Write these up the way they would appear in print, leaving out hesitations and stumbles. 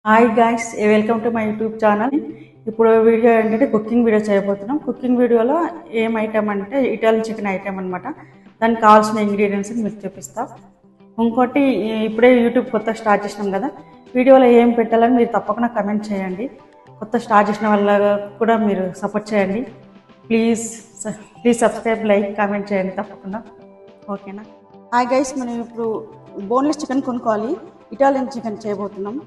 Hi guys, welcome to my YouTube channel. ఇప్పుడు video ఏంటంటే cooking video చేయబోతున్నాం. Cooking వీడియోలో ఏం ఐటమ్ అంటే ఇటాలియన్ చికెన్ ఐటమ్ అనమాట. దానికి కావాల్సిన ఇంగ్రీడియంట్స్ మీకు చూపిస్తా. ఇంకోటి, ఇప్పుడే యూట్యూబ్ కొత్త స్టార్ట్ చేసినాం కదా, వీడియోలో ఏం పెట్టాలని మీరు తప్పకుండా కమెంట్ చేయండి. కొత్త స్టార్ట్ చేసిన వాళ్ళ కూడా మీరు సపోర్ట్ చేయండి. ప్లీజ్ సబ్స్క్రైబ్, లైక్, కామెంట్ చేయండి తప్పకుండా. ఓకేనా? హాయ్ గైస్, మనం ఇప్పుడు బోన్లెస్ చికెన్ కొనుక్కోవాలి. ఇటాలియన్ చికెన్ చేయబోతున్నాం.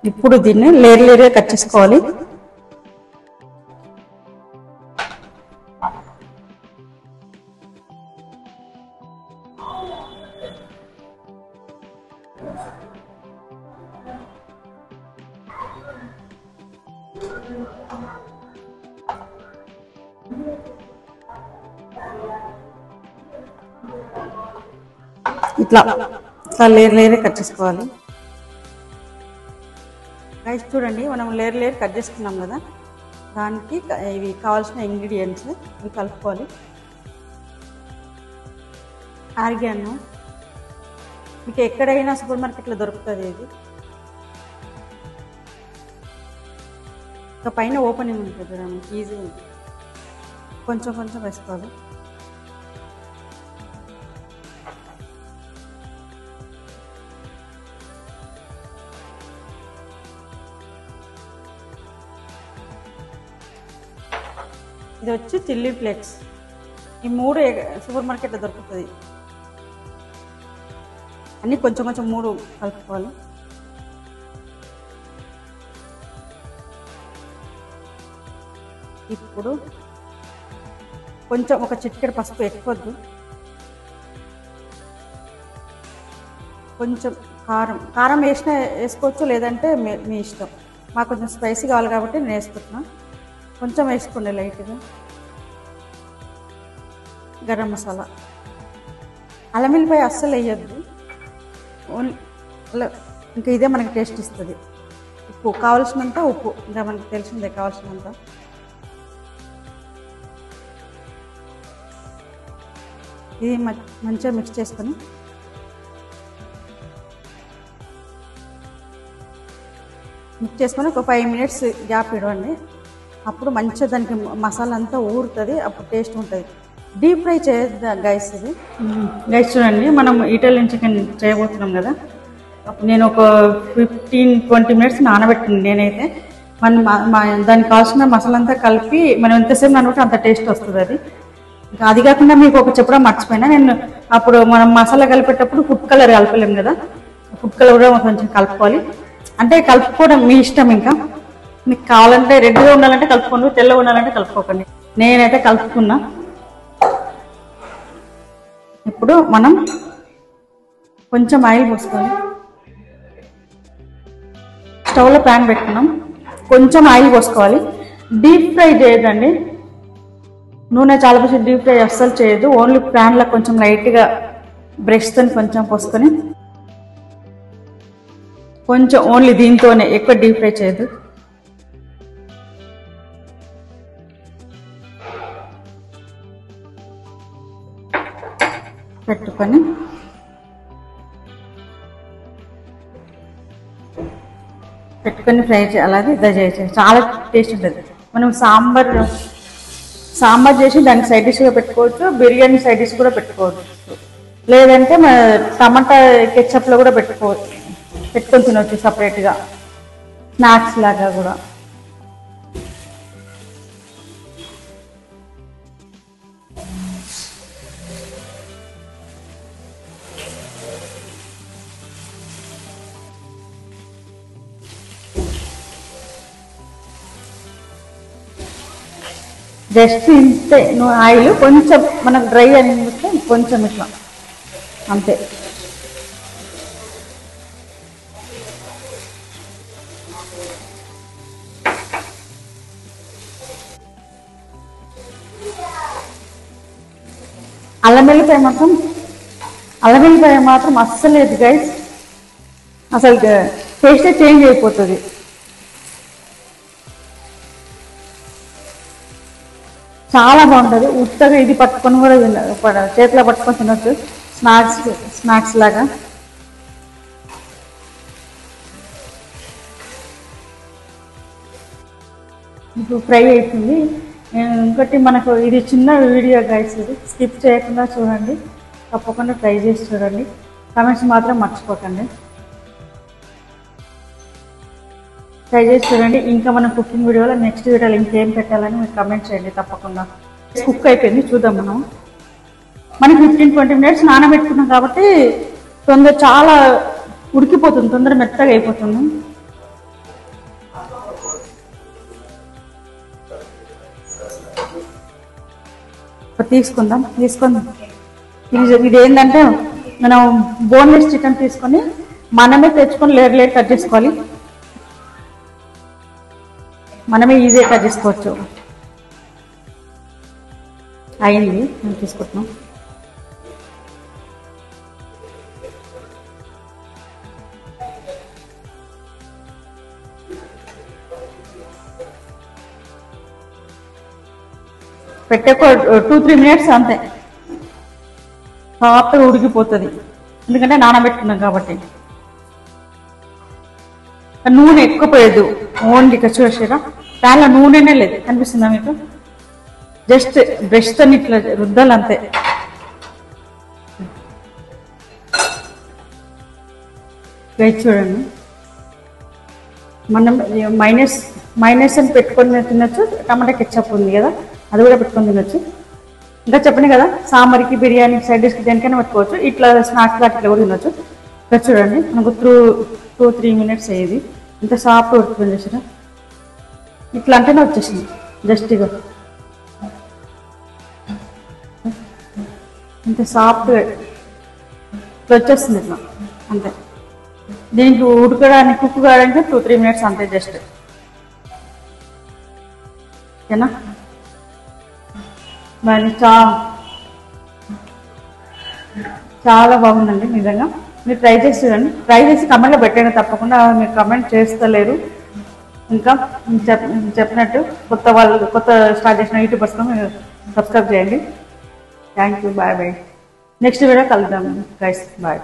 ఇప్పుడు దీన్ని లేయర్గా కట్ చేసుకోవాలి. ఇట్లా లేయర్ కట్ చేసుకోవాలి. గైస్ చూడండి, మనం లేయర్ కట్ చేసుకున్నాం కదా, దానికి ఇవి కావాల్సిన ఇంగ్రీడియంట్స్ ఇవి కలుపుకోవాలి. ఆరిగానో మీకు ఎక్కడైనా సూపర్ మార్కెట్లో దొరుకుతుంది. ఇది ఇంకా పైన ఓపెనింగ్ ఉంటుంది కదా, మీకు ఈజీ ఉంటుంది. కొంచెం కొంచెం వేసుకోవాలి. ఇది వచ్చి చిల్లీ ఫ్లేక్స్. ఈ 3 సూపర్ మార్కెట్లో దొరుకుతుంది. అన్నీ కొంచెం కొంచెం 3 కలుపుకోవాలి. ఇప్పుడు కొంచెం ఒక చిటికెడు పసుపు, ఎక్కువద్దు. కొంచెం కారం వేసుకోవచ్చు, లేదంటే మీ ఇష్టం. మాకు కొంచెం స్పైసీ కావాలి కాబట్టి నేను వేసుకుంటున్నా. కొంచెం వేసుకోండి లైట్గా. గరం మసాలా, అల్లం వెల్లిపాయ అస్సలు వేయద్దు. ఓన్లీ ఇంకా ఇదే మనకి టేస్ట్ ఇస్తుంది. ఉప్పు కావాల్సినంత, ఉప్పు ఇంకా మనకు తెలిసిందే కావాల్సినంత. ఇది మంచిగా మిక్స్ చేసుకొని ఒక 5 మినిట్స్ గ్యాప్ ఇవ్వండి. అప్పుడు మంచిగా దానికి మసాలా అంతా ఊరుతుంది, అప్పుడు టేస్ట్ ఉంటుంది. డీప్ ఫ్రై చేయొద్దు గైస్. ఇది గైస్ చూడండి, మనం ఇటాలియన్ చికెన్ చేయబోతున్నాం కదా, అప్పుడు నేను ఒక 15-20 మినిట్స్ నానబెట్టింది నేనైతే. దానికి కావాల్సిన మసాలా అంతా కలిపి మనం ఎంతసేపు నానబెట్టి అంత టేస్ట్ వస్తుంది. అది ఇంకా అది కాకుండా మీకు ఒక చెప్పడం మర్చిపోయినా, నేను అప్పుడు మనం మసాలా కలిపేటప్పుడు ఫుడ్ కలర్ కలపలేము కదా, ఫుడ్ కలర్ కూడా కొంచెం కలుపుకోవాలి. అంటే కలుపుకోవడం మీ ఇష్టం. ఇంకా మీకు కావాలంటే రెడ్గా ఉండాలంటే కలుపుకోండి, తెల్లగా ఉండాలంటే కలుపుకోకండి. నేనైతే కలుపుకున్నా. ఇప్పుడు మనం కొంచెం ఆయిల్ పోసుకోవాలి. స్టవ్లో ప్యాన్ పెట్టుకున్నాం, కొంచెం ఆయిల్ పోసుకోవాలి. డీప్ ఫ్రై చేయదండి, నూనె చాలా పోసి డీప్ ఫ్రై అస్సలు చేయదు. ఓన్లీ ప్యాన్లో కొంచెం లైట్గా బ్రష్తో కొంచెం పోసుకొని, కొంచెం ఓన్లీ దీంతోనే, ఎక్కువ డీప్ ఫ్రై చేయదు. పెట్టుకొని ఫ్రై చేయాలి. అలాగే ఇదా చేయాలి, చాలా టేస్ట్ ఉంటుంది. మనం సాంబార్ చేసి దానికి సైడ్ డిష్గా పెట్టుకోవచ్చు, బిర్యానీ సైడ్ డిష్ కూడా పెట్టుకోవచ్చు, లేదంటే టమాటా కెచప్లో కూడా పెట్టుకొని తినవచ్చు సపరేట్గా, స్నాక్స్ లాగా కూడా. జస్ట్ ఇంతే, ఆయిల్ కొంచెం మనకు డ్రై అని కొంచెం ఇట్లా అంతే. అల్లం వెల్లిపాయ మాత్రం అస్సలు లేదు గైస్, అసలు టేస్టే చేంజ్ అయిపోతుంది. చాలా బాగుంటుంది. ఉత్తగా ఇది పట్టుకొని కూడా చేతిలో పట్టుకొని తినొచ్చు, స్నాక్స్ లాగా. ఇప్పుడు ఫ్రై అవుతుంది. ఇంకోటి మనకు ఇది చిన్న వీడియో గైస్, ఇది స్కిప్ చేయకుండా చూడండి, తప్పకుండా ట్రై చేసి చూడండి. కామెంట్స్ మాత్రం మర్చిపోకండి, ట్రై చేసి చూడండి. ఇంకా మన కుకింగ్ వీడియోలో నెక్స్ట్ వీడియోలో ఇంకేం పెట్టాలని మీరు కమెంట్ చేయండి తప్పకుండా. కుక్ అయిపోయింది, చూద్దాం. మనకి 15-20 మినిట్స్ నానబెట్టుకున్నాం కాబట్టి చాలా ఉడికిపోతుంది, తొందర మెత్తగా అయిపోతుంది. తీసుకుందాం. ఇది ఏంటంటే మనం బోన్లెస్ చికెన్ తీసుకొని మనమే తెచ్చుకొని లేర్ కట్ చేసుకోవాలి. మనమే ఈజీగా కట్ చేసుకోవచ్చు. అయింది, మనం తీసుకుంటున్నాం. పెట్టే 2-3 మినిట్స్ అంతే, సాఫ్ట్గా ఉడికిపోతుంది. ఎందుకంటే నానబెట్టుకున్నాం కాబట్టి. నూనె ఎక్కువ పోయద్దు, ఓన్లీ చూసారా ప్యాన్లో నూనెనే లేదు, కనిపిస్తుందా మీకు? జస్ట్ బ్రష్తో ఇట్లా రుద్దాలి అంతే. చూడండి, మనం మైనస్ అని పెట్టుకొని తినొచ్చు. టమాటా కెచప్ ఉంది కదా, అది కూడా పెట్టుకొని తినొచ్చు. ఇంకా చెప్పండి కదా, సాంబార్కి, బిర్యానీ, సైడ్ డిష్కి దేనికైనా పెట్టుకోవచ్చు. ఇట్లా స్నాక్స్ లాంటి ఇట్లా కూడా తినొచ్చు. ఇక్కడ చూడండి, మనకు 2-3 మినిట్స్ అయ్యేది. ఇంత సాఫ్ట్ ఉడుకుతుంది చూసారా. ఇట్లా అంటేనే వచ్చేసింది, జస్ట్ ఇక ఇంత సాఫ్ట్గా ఇట్లా వచ్చేస్తుంది, ఇట్లా అంతే. దీనికి ఉడకడానికి, కుక్ కావడానికి 2-3 మినిట్స్ అంతే జస్ట్. ఓకేనా? మరి చాలా బాగుందండి నిజంగా. మీరు ట్రై చేసి చూడండి, ట్రై చేసి కమెంట్లో పెట్టండి తప్పకుండా. మీరు కమెంట్ చేస్తలేరు. ఇంకా చెప్పినట్టు కొత్త స్టార్ట్ చేసిన యూట్యూబర్స్లో మీరు సబ్స్క్రైబ్ చేయండి. Thank you, bye bye. Next video కలుద్దాం గైస్, బాయ్.